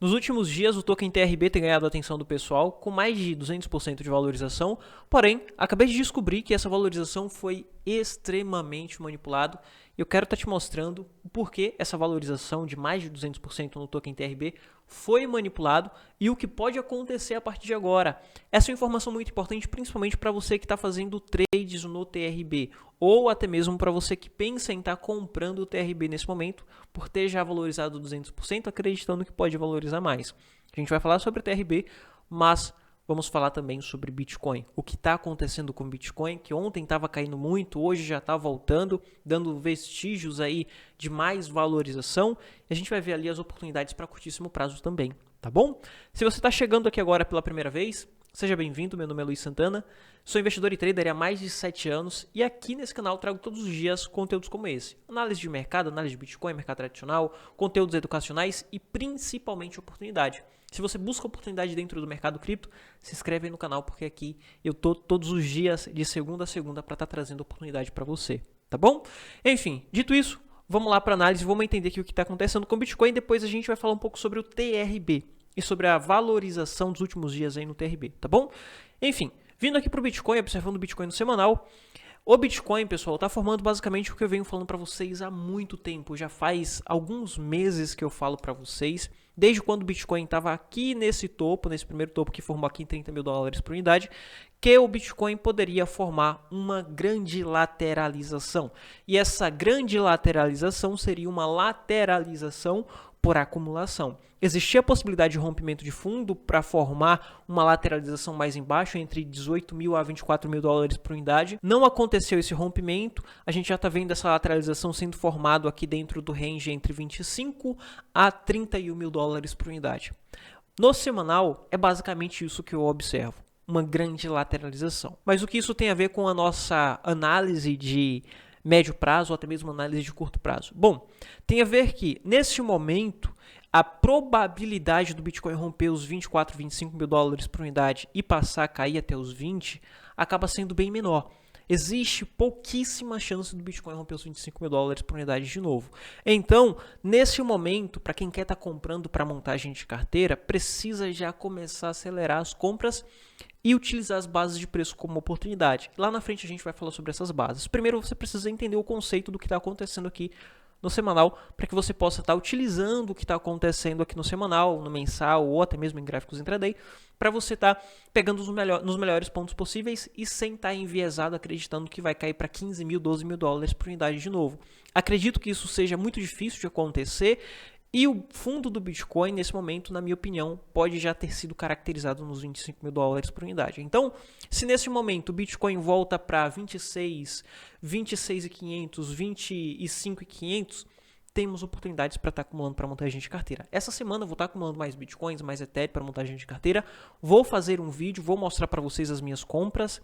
Nos últimos dias, o token TRB tem ganhado a atenção do pessoal com mais de 200% de valorização, porém, acabei de descobrir que essa valorização foi extremamente manipulada e eu quero estar te mostrando o porquê essa valorização de mais de 200% no token TRB foi manipulado e o que pode acontecer a partir de agora. Essa é uma informação muito importante, principalmente para você que está fazendo trades no TRB ou até mesmo para você que pensa em estar comprando o TRB nesse momento por ter já valorizado 200%, acreditando que pode valorizar mais. A gente vai falar sobre o TRB, mas vamos falar também sobre Bitcoin. O que está acontecendo com o Bitcoin, que ontem estava caindo muito, hoje já está voltando, dando vestígios aí de mais valorização. E a gente vai ver ali as oportunidades para curtíssimo prazo também, tá bom? Se você está chegando aqui agora pela primeira vez, seja bem-vindo, meu nome é Luiz Santana, sou investidor e trader há mais de 7 anos e aqui nesse canal trago todos os dias conteúdos como esse. Análise de mercado, análise de Bitcoin, mercado tradicional, conteúdos educacionais e principalmente oportunidade. Se você busca oportunidade dentro do mercado cripto, se inscreve aí no canal porque aqui eu tô todos os dias de segunda a segunda para estar trazendo oportunidade para você, tá bom? Enfim, dito isso, vamos lá para análise, vamos entender aqui o que está acontecendo com o Bitcoin, depois a gente vai falar um pouco sobre o TRB e sobre a valorização dos últimos dias aí no TRB, tá bom? Enfim, vindo aqui para o Bitcoin, observando o Bitcoin no semanal, o Bitcoin, pessoal, está formando basicamente o que eu venho falando para vocês há muito tempo, já faz alguns meses que eu falo para vocês, desde quando o Bitcoin estava aqui nesse topo, nesse primeiro topo que formou aqui em 30 mil dólares por unidade, que o Bitcoin poderia formar uma grande lateralização. E essa grande lateralização seria uma lateralização por acumulação. Existia a possibilidade de rompimento de fundo para formar uma lateralização mais embaixo, entre 18 mil a 24 mil dólares por unidade. Não aconteceu esse rompimento, a gente já está vendo essa lateralização sendo formado aqui dentro do range entre 25 a 31 mil dólares por unidade. No semanal, é basicamente isso que eu observo, uma grande lateralização. Mas o que isso tem a ver com a nossa análise de médio prazo ou até mesmo análise de curto prazo? Bom, tem a ver que nesse momento a probabilidade do Bitcoin romper os 24, 25 mil dólares por unidade e passar a cair até os 20 acaba sendo bem menor. Existe pouquíssima chance do Bitcoin romper os 25 mil dólares por unidade de novo. Então, nesse momento, para quem quer estar comprando para montagem de carteira, precisa já começar a acelerar as compras e utilizar as bases de preço como oportunidade. Lá na frente a gente vai falar sobre essas bases. Primeiro você precisa entender o conceito do que está acontecendo aqui no semanal, para que você possa estar utilizando o que está acontecendo aqui no semanal, no mensal ou até mesmo em gráficos intraday, para você estar pegando nos melhores pontos possíveis e sem estar enviesado acreditando que vai cair para 15 mil, 12 mil dólares por unidade de novo. Acredito que isso seja muito difícil de acontecer. E o fundo do Bitcoin, nesse momento, na minha opinião, pode já ter sido caracterizado nos 25 mil dólares por unidade. Então, se nesse momento o Bitcoin volta para 26, 26.500, 25.500, temos oportunidades para estar acumulando para montagem de carteira. Essa semana eu vou estar acumulando mais Bitcoins, mais Ethereum para montagem de carteira. Vou fazer um vídeo, vou mostrar para vocês as minhas compras.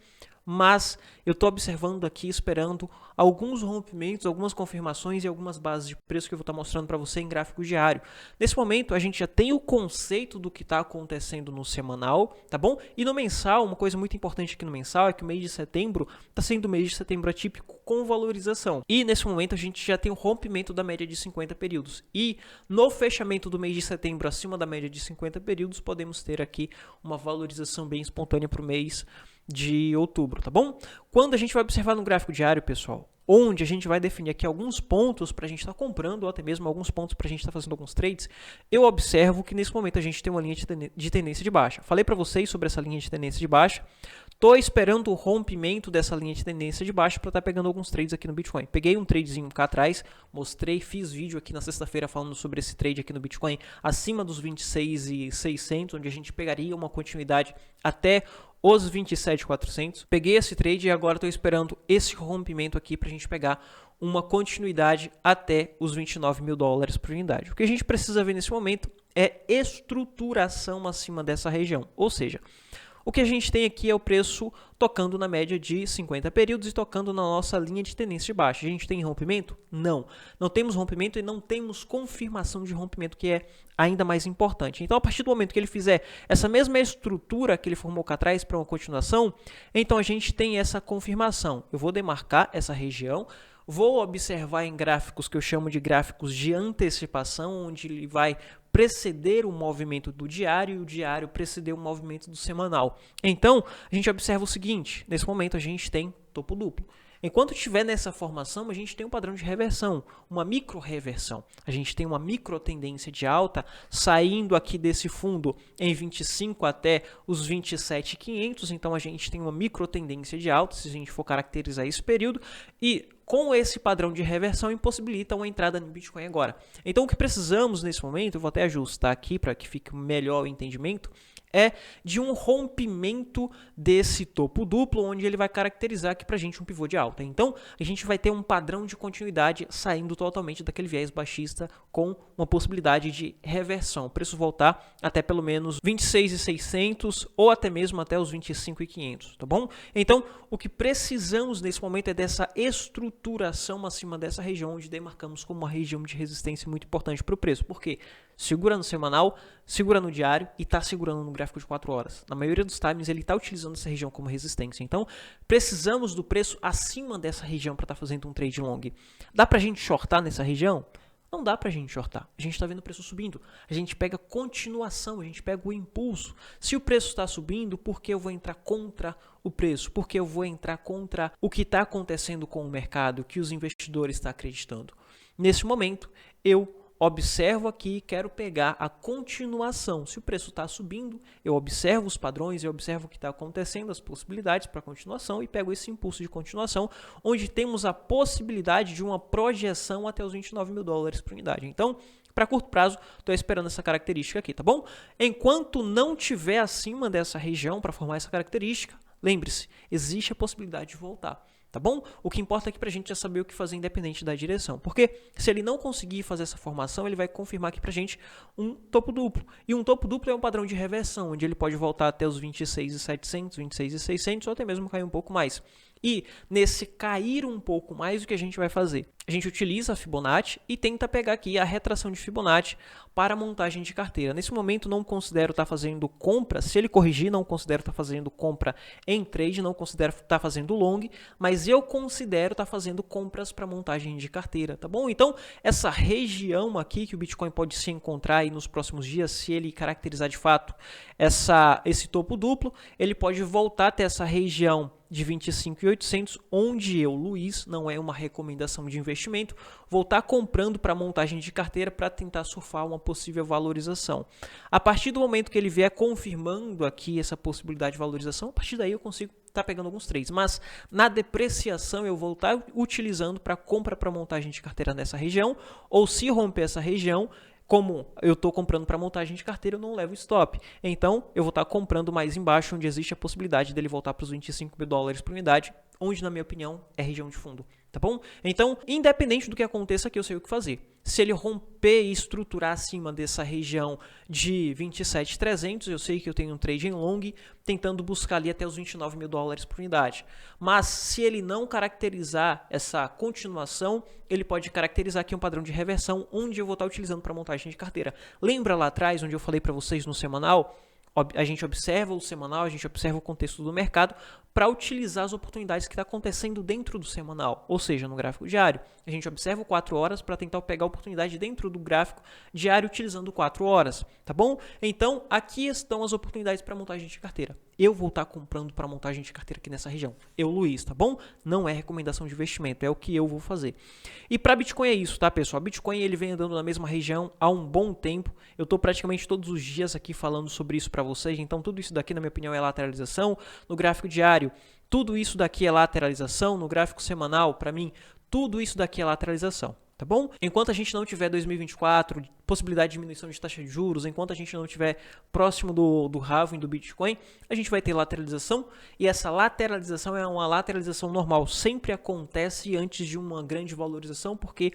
Mas eu estou observando aqui, esperando alguns rompimentos, algumas confirmações e algumas bases de preço que eu vou estar mostrando para você em gráfico diário. Nesse momento, a gente já tem o conceito do que está acontecendo no semanal, tá bom? E no mensal, uma coisa muito importante aqui no mensal é que o mês de setembro está sendo um mês de setembro atípico com valorização. E nesse momento, a gente já tem o rompimento da média de 50 períodos. E no fechamento do mês de setembro, acima da média de 50 períodos, podemos ter aqui uma valorização bem espontânea para o mês de outubro, tá bom? Quando a gente vai observar no gráfico diário, pessoal, onde a gente vai definir aqui alguns pontos para a gente estar comprando ou até mesmo alguns pontos para a gente estar fazendo alguns trades, eu observo que nesse momento a gente tem uma linha de tendência de baixa. Falei para vocês sobre essa linha de tendência de baixa. Estou esperando o rompimento dessa linha de tendência de baixa para estar pegando alguns trades aqui no Bitcoin. Peguei um tradezinho cá atrás, mostrei, fiz vídeo aqui na sexta-feira falando sobre esse trade aqui no Bitcoin acima dos 26.600, onde a gente pegaria uma continuidade até os 27.400. Peguei esse trade e agora estou esperando esse rompimento aqui para a gente pegar uma continuidade até os 29 mil dólares por unidade. O que a gente precisa ver nesse momento é estruturação acima dessa região, ou seja, o que a gente tem aqui é o preço tocando na média de 50 períodos e tocando na nossa linha de tendência de baixa. A gente tem rompimento? Não. Não temos rompimento e não temos confirmação de rompimento, que é ainda mais importante. Então, a partir do momento que ele fizer essa mesma estrutura que ele formou cá atrás para uma continuação, então a gente tem essa confirmação. Eu vou demarcar essa região, vou observar em gráficos que eu chamo de gráficos de antecipação, onde ele vai preceder o movimento do diário e o diário preceder o movimento do semanal. Então, a gente observa o seguinte, nesse momento a gente tem topo duplo. Enquanto estiver nessa formação, a gente tem um padrão de reversão, uma micro-reversão. A gente tem uma micro-tendência de alta saindo aqui desse fundo em 25 até os 27.500. Então, a gente tem uma micro-tendência de alta, se a gente for caracterizar esse período. E com esse padrão de reversão, impossibilita uma entrada no Bitcoin agora. Então, o que precisamos nesse momento, eu vou até ajustar aqui para que fique melhor o entendimento, é de um rompimento desse topo duplo, onde ele vai caracterizar aqui para a gente um pivô de alta. Então, a gente vai ter um padrão de continuidade saindo totalmente daquele viés baixista com uma possibilidade de reversão. O preço voltar até pelo menos 26.600 ou até mesmo até os 25.500, tá bom? Então, o que precisamos nesse momento é dessa estruturação acima dessa região, onde demarcamos como uma região de resistência muito importante para o preço. Por quê? Segura no semanal, segura no diário e está segurando no gráfico de 4 horas. Na maioria dos times ele está utilizando essa região como resistência. Então, precisamos do preço acima dessa região para estar fazendo um trade long. Dá para a gente shortar nessa região? Não dá para a gente shortar. A gente está vendo o preço subindo. A gente pega continuação, a gente pega o impulso. Se o preço está subindo, por que eu vou entrar contra o preço? Por que eu vou entrar contra o que está acontecendo com o mercado, o que os investidores estão acreditando? Nesse momento, eu observo aqui e quero pegar a continuação. Se o preço está subindo, eu observo os padrões, eu observo o que está acontecendo, as possibilidades para continuação e pego esse impulso de continuação, onde temos a possibilidade de uma projeção até os 29 mil dólares por unidade. Então, para curto prazo, estou esperando essa característica aqui, tá bom? Enquanto não tiver acima dessa região para formar essa característica, lembre-se, existe a possibilidade de voltar. Tá bom? O que importa aqui para a gente é saber o que fazer independente da direção. Porque se ele não conseguir fazer essa formação, ele vai confirmar aqui para a gente um topo duplo. E um topo duplo é um padrão de reversão, onde ele pode voltar até os 26.700, 26.600 ou até mesmo cair um pouco mais. E nesse cair um pouco mais, o que a gente vai fazer? A gente utiliza a Fibonacci e tenta pegar aqui a retração de Fibonacci para a montagem de carteira. Nesse momento não considero estar fazendo compra, se ele corrigir não considero estar fazendo compra em trade, não considero estar fazendo long, mas eu considero estar fazendo compras para montagem de carteira, tá bom? Então essa região aqui que o Bitcoin pode se encontrar aí nos próximos dias, se ele caracterizar de fato esse topo duplo, ele pode voltar até essa região de 25.800, onde eu, Luiz, não é uma recomendação de investimento, vou estar comprando para montagem de carteira para tentar surfar uma possível valorização. A partir do momento que ele vier confirmando aqui essa possibilidade de valorização, a partir daí eu consigo estar pegando alguns trades, mas na depreciação eu vou estar utilizando para compra para montagem de carteira nessa região, ou se romper essa região, como eu estou comprando para montagem de carteira, eu não levo stop. Então, eu vou estar comprando mais embaixo, onde existe a possibilidade dele voltar para os 25 mil dólares por unidade, onde, na minha opinião, é região de fundo. Tá bom? Então, independente do que aconteça aqui, eu sei o que fazer. Se ele romper e estruturar acima dessa região de 27.300, eu sei que eu tenho um trade em long, tentando buscar ali até os 29 mil dólares por unidade. Mas, se ele não caracterizar essa continuação, ele pode caracterizar aqui um padrão de reversão, onde eu vou estar utilizando para montagem de carteira. Lembra lá atrás, onde eu falei para vocês no semanal? A gente observa o semanal, a gente observa o contexto do mercado para utilizar as oportunidades que está acontecendo dentro do semanal, ou seja, no gráfico diário. A gente observa o 4 horas para tentar pegar a oportunidade dentro do gráfico diário utilizando 4 horas, tá bom? Então, aqui estão as oportunidades para montagem de carteira. Eu vou estar comprando para montagem de carteira aqui nessa região. Eu, Luiz, tá bom? Não é recomendação de investimento, é o que eu vou fazer. E para Bitcoin é isso, tá, pessoal? Bitcoin ele vem andando na mesma região há um bom tempo. Eu estou praticamente todos os dias aqui falando sobre isso para vocês. Então, tudo isso daqui, na minha opinião, é lateralização. No gráfico diário, tudo isso daqui é lateralização. No gráfico semanal, para mim, tudo isso daqui é lateralização. Tá bom? Enquanto a gente não tiver 2024, possibilidade de diminuição de taxa de juros, enquanto a gente não tiver próximo do halving do Bitcoin, a gente vai ter lateralização, e essa lateralização é uma lateralização normal, sempre acontece antes de uma grande valorização, porque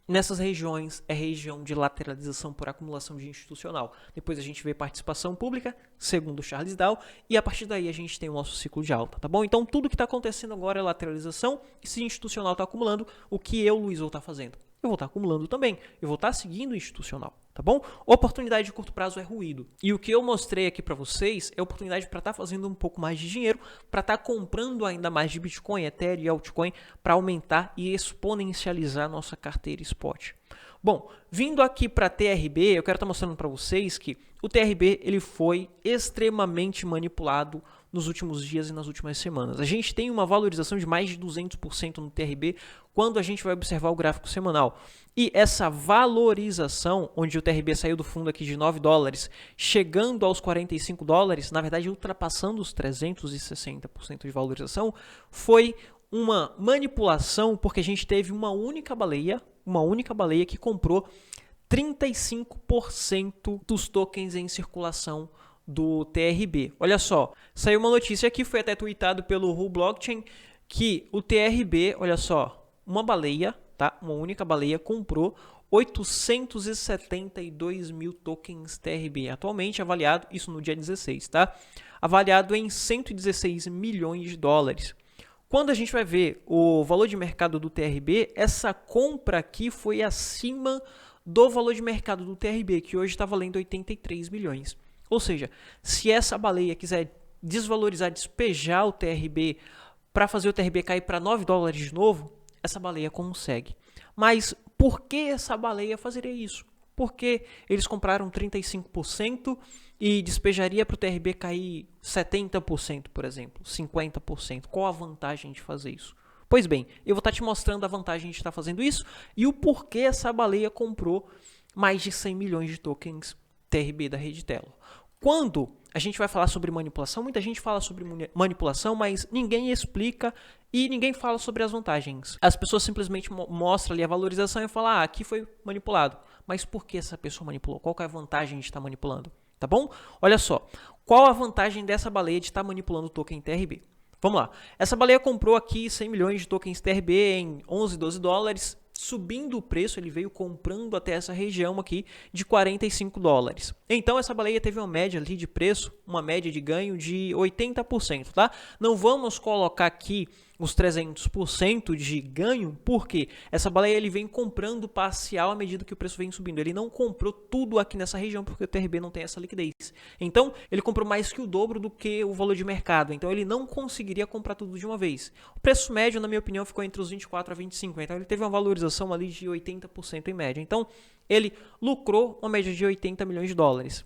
nessas regiões é região de lateralização por acumulação de institucional. Depois a gente vê participação pública, segundo Charles Dow, e a partir daí a gente tem o nosso ciclo de alta, tá bom? Então tudo que está acontecendo agora é lateralização, e se institucional está acumulando, o que eu, Luiz, vou estar fazendo? Eu vou estar acumulando também, eu vou estar seguindo o institucional, tá bom? Oportunidade de curto prazo é ruído. E o que eu mostrei aqui para vocês é oportunidade para estar fazendo um pouco mais de dinheiro, para estar comprando ainda mais de Bitcoin, Ethereum e altcoin, para aumentar e exponencializar nossa carteira spot. Bom, vindo aqui para TRB, eu quero estar mostrando para vocês que o TRB ele foi extremamente manipulado nos últimos dias e nas últimas semanas. A gente tem uma valorização de mais de 200% no TRB quando a gente vai observar o gráfico semanal. E essa valorização, onde o TRB saiu do fundo aqui de 9 dólares, chegando aos 45 dólares, na verdade ultrapassando os 360% de valorização, foi uma manipulação porque a gente teve uma única baleia que comprou 35% dos tokens em circulação do TRB. Olha só, saiu uma notícia aqui, foi até tweetado pelo Who Blockchain, que o TRB, olha só, uma baleia, tá? Uma única baleia comprou 872 mil tokens TRB, atualmente avaliado, isso no dia 16, tá? Avaliado em 116 milhões de dólares. Quando a gente vai ver o valor de mercado do TRB, essa compra aqui foi acima do valor de mercado do TRB, que hoje está valendo 83 milhões. Ou seja, se essa baleia quiser desvalorizar, despejar o TRB para fazer o TRB cair para 9 dólares de novo, essa baleia consegue. Mas por que essa baleia fazeria isso? Porque eles compraram 35% e despejaria para o TRB cair 70%, por exemplo, 50%. Qual a vantagem de fazer isso? Pois bem, eu vou estar te mostrando a vantagem de estar fazendo isso e o porquê essa baleia comprou mais de 100 milhões de tokens TRB da rede Telo. Quando a gente vai falar sobre manipulação, muita gente fala sobre manipulação, mas ninguém explica e ninguém fala sobre as vantagens. As pessoas simplesmente mostram ali a valorização e falam, aqui foi manipulado. Mas por que essa pessoa manipulou? Qual que é a vantagem de estar manipulando? Tá bom? Olha só, qual a vantagem dessa baleia de estar manipulando o token TRB? Vamos lá, essa baleia comprou aqui 100 milhões de tokens TRB em 11, 12 dólares, subindo o preço, ele veio comprando até essa região aqui de 45 dólares. Então essa baleia teve uma média ali de preço, uma média de ganho de 80%, tá? Não vamos colocar aqui os 300% de ganho, porque essa baleia ele vem comprando parcial à medida que o preço vem subindo. Ele não comprou tudo aqui nessa região, porque o TRB não tem essa liquidez. Então, ele comprou mais que o dobro do que o valor de mercado. Então, ele não conseguiria comprar tudo de uma vez. O preço médio, na minha opinião, ficou entre os 24 a 25. Então, ele teve uma valorização ali de 80% em média. Então, ele lucrou uma média de 80 milhões de dólares.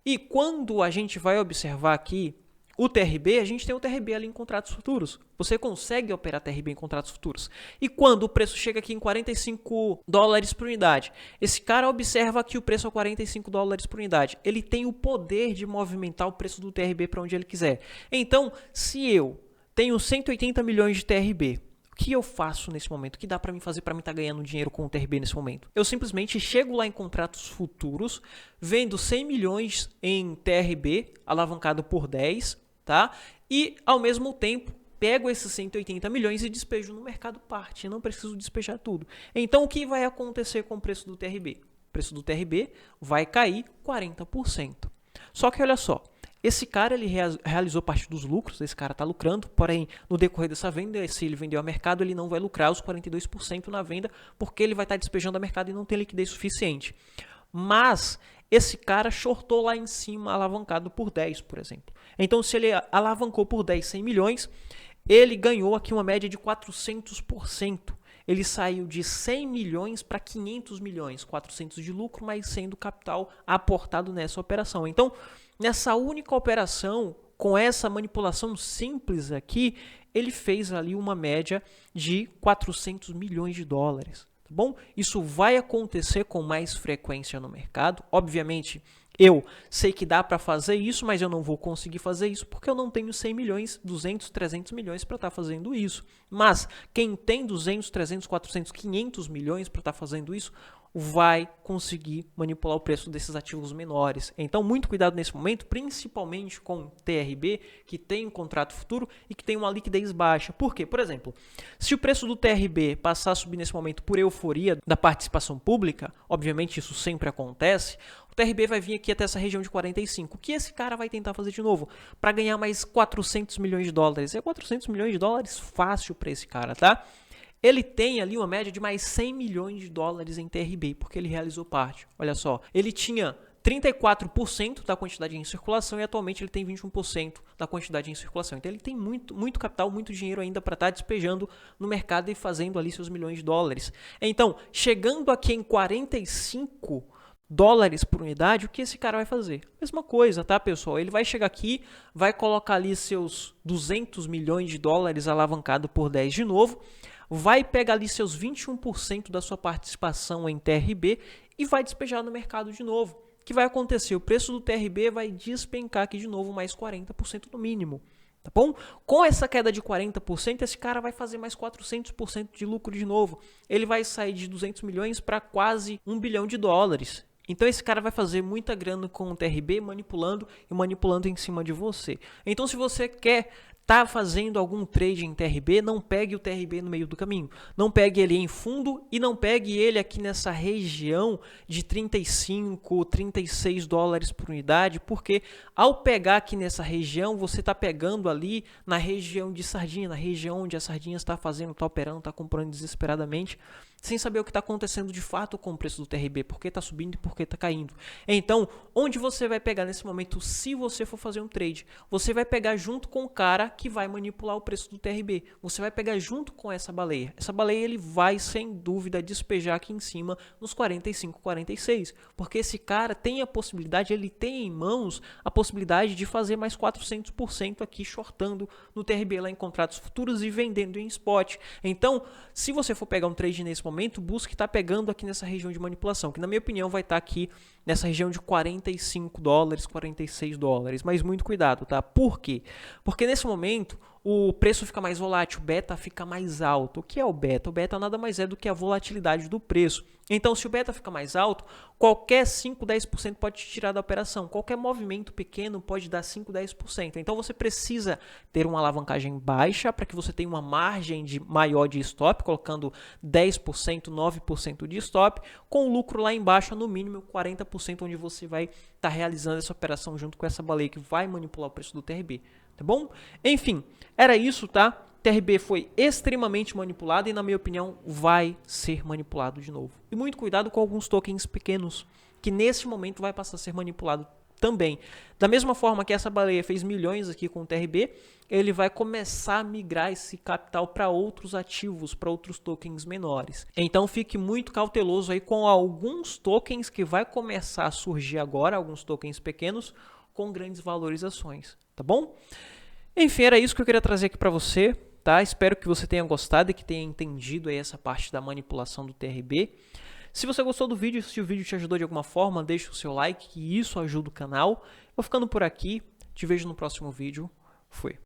E quando a gente vai observar aqui o TRB, a gente tem o TRB ali em contratos futuros. Você consegue operar TRB em contratos futuros. E quando o preço chega aqui em 45 dólares por unidade, esse cara observa que o preço é 45 dólares por unidade. Ele tem o poder de movimentar o preço do TRB para onde ele quiser. Então, se eu tenho 180 milhões de TRB, o que eu faço nesse momento? O que dá para mim fazer para mim estar ganhando dinheiro com o TRB nesse momento? Eu simplesmente chego lá em contratos futuros, vendo 100 milhões em TRB, alavancado por 10, tá? E, ao mesmo tempo, pego esses 180 milhões e despejo no mercado parte. Eu não preciso despejar tudo. Então, o que vai acontecer com o preço do TRB? O preço do TRB vai cair 40%. Só que, olha só, esse cara ele realizou parte dos lucros, esse cara está lucrando, porém, no decorrer dessa venda, se ele vendeu a mercado, ele não vai lucrar os 42% na venda, porque ele vai estar despejando a mercado e não tem liquidez suficiente. Mas esse cara shortou lá em cima, alavancado por 10, por exemplo. Então, se ele alavancou por 10, 100 milhões, ele ganhou aqui uma média de 400%. Ele saiu de 100 milhões para 500 milhões, 400 de lucro, mas sendo capital aportado nessa operação. Então, nessa única operação, com essa manipulação simples aqui, ele fez ali uma média de 400 milhões de dólares. Tá bom? Isso vai acontecer com mais frequência no mercado. Obviamente, eu sei que dá para fazer isso, mas eu não vou conseguir fazer isso porque eu não tenho 100 milhões, 200, 300 milhões para estar fazendo isso. Mas quem tem 200, 300, 400, 500 milhões para estar fazendo isso, vai conseguir manipular o preço desses ativos menores. Então, muito cuidado nesse momento, principalmente com TRB, que tem um contrato futuro e que tem uma liquidez baixa. Por quê? Por exemplo, se o preço do TRB passar a subir nesse momento por euforia da participação pública, obviamente isso sempre acontece, o TRB vai vir aqui até essa região de 45. O que esse cara vai tentar fazer de novo? Para ganhar mais 400 milhões de dólares. É 400 milhões de dólares fácil para esse cara, tá? Ele tem ali uma média de mais 100 milhões de dólares em TRB, porque ele realizou parte. Olha só, ele tinha 34% da quantidade em circulação e atualmente ele tem 21% da quantidade em circulação. Então ele tem muito capital, muito dinheiro ainda para estar despejando no mercado e fazendo ali seus milhões de dólares. Então, chegando aqui em 45 dólares por unidade, o que esse cara vai fazer? Mesma coisa, tá, pessoal? Ele vai chegar aqui, vai colocar ali seus 200 milhões de dólares alavancado por 10 de novo, vai pegar ali seus 21% da sua participação em TRB e vai despejar no mercado de novo. O que vai acontecer? O preço do TRB vai despencar aqui de novo mais 40% no mínimo. Tá bom? Com essa queda de 40%, esse cara vai fazer mais 400% de lucro de novo. Ele vai sair de 200 milhões para quase 1 bilhão de dólares. Então esse cara vai fazer muita grana com o TRB manipulando em cima de você. Então se você quer tá fazendo algum trade em TRB, não pegue o TRB no meio do caminho. Não pegue ele em fundo e não pegue ele aqui nessa região de 35, 36 dólares por unidade, porque ao pegar aqui nessa região, você está pegando ali na região de sardinha, na região onde a sardinha está fazendo, está operando, está comprando desesperadamente, sem saber o que está acontecendo de fato com o preço do TRB, por que está subindo e por que está caindo. Então, onde você vai pegar nesse momento, se você for fazer um trade? Você vai pegar junto com o cara que vai manipular o preço do TRB. Você vai pegar junto com essa baleia. Essa baleia ele vai, sem dúvida, despejar aqui em cima nos 45, 46, porque esse cara tem a possibilidade, ele tem em mãos a possibilidade de fazer mais 400% aqui shortando no TRB lá em contratos futuros e vendendo em spot. Então, se você for pegar um trade nesse momento, busque estar pegando aqui nessa região de manipulação, que na minha opinião vai estar aqui nessa região de 45 dólares, 46 dólares, mas muito cuidado, tá? Por quê? Porque nesse momento o preço fica mais volátil, o beta fica mais alto. O que é o beta? O beta nada mais é do que a volatilidade do preço. Então, se o beta fica mais alto, qualquer 5, 10% pode te tirar da operação. Qualquer movimento pequeno pode dar 5, 10%. Então, você precisa ter uma alavancagem baixa para que você tenha uma margem maior de stop, colocando 10%, 9% de stop, com lucro lá embaixo, no mínimo 40%, onde você vai estar realizando essa operação junto com essa baleia que vai manipular o preço do TRB. Tá bom? Enfim, era isso, tá? TRB foi extremamente manipulado e, na minha opinião, vai ser manipulado de novo. E muito cuidado com alguns tokens pequenos, que nesse momento vai passar a ser manipulado também. Da mesma forma que essa baleia fez milhões aqui com o TRB, ele vai começar a migrar esse capital para outros ativos, para outros tokens menores. Então fique muito cauteloso aí com alguns tokens que vai começar a surgir agora, alguns tokens pequenos, com grandes valorizações, tá bom? Enfim, era isso que eu queria trazer aqui para você, tá? Espero que você tenha gostado e que tenha entendido aí essa parte da manipulação do TRB. Se você gostou do vídeo, se o vídeo te ajudou de alguma forma, deixa o seu like, que isso ajuda o canal. Vou ficando por aqui, te vejo no próximo vídeo. Fui.